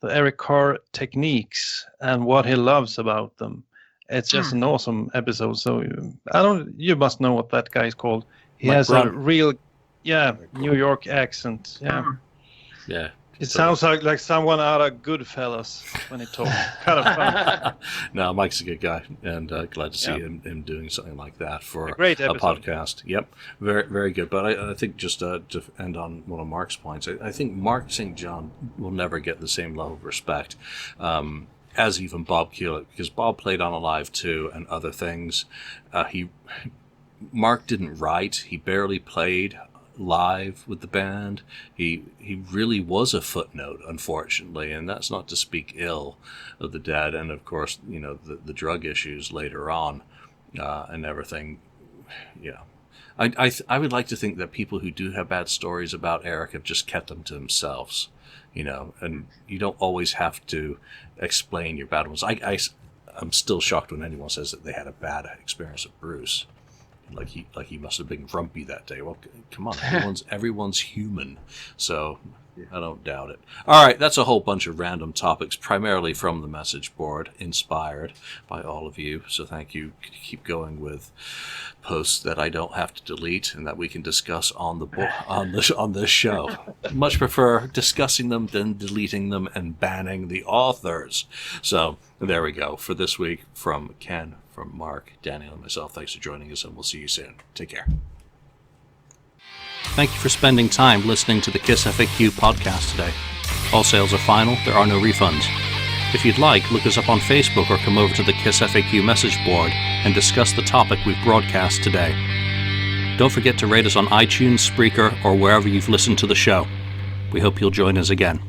the Eric Carr techniques and what he loves about them. It's just an awesome episode. So you must know what that guy is called. He has a real, New York accent. Yeah. Yeah. It sounds like someone out of Goodfellas when he talks. Kind of fun. No, Mike's a good guy, and glad to see him doing something like that for a great podcast. Yep, very, very good. But I think just to end on one of Mark's points, I think Mark St. John will never get the same level of respect as even Bob Kulick, because Bob played on Alive 2 and other things. Mark didn't write. He barely played live with the band. He really was a footnote, unfortunately, and that's not to speak ill of the Dead, and of course, the drug issues later on and everything. I would like to think that people who do have bad stories about Eric have just kept them to themselves, and you don't always have to explain your bad ones. I'm still shocked when anyone says that they had a bad experience with Bruce. Like he must have been grumpy that day. Well, come on, everyone's human, so I don't doubt it. All right, that's a whole bunch of random topics, primarily from the message board, inspired by all of you. So thank you. Keep going with posts that I don't have to delete and that we can discuss on this show. Much prefer discussing them than deleting them and banning the authors. So there we go for this week from Ken, from Mark, Daniel, and myself. Thanks for joining us, and we'll see you soon. Take care. Thank you for spending time listening to the KissFAQ podcast today. All sales are final. There are no refunds. If you'd like, look us up on Facebook or come over to the KissFAQ message board and discuss the topic we've broadcast today. Don't forget to rate us on iTunes, Spreaker, or wherever you've listened to the show. We hope you'll join us again.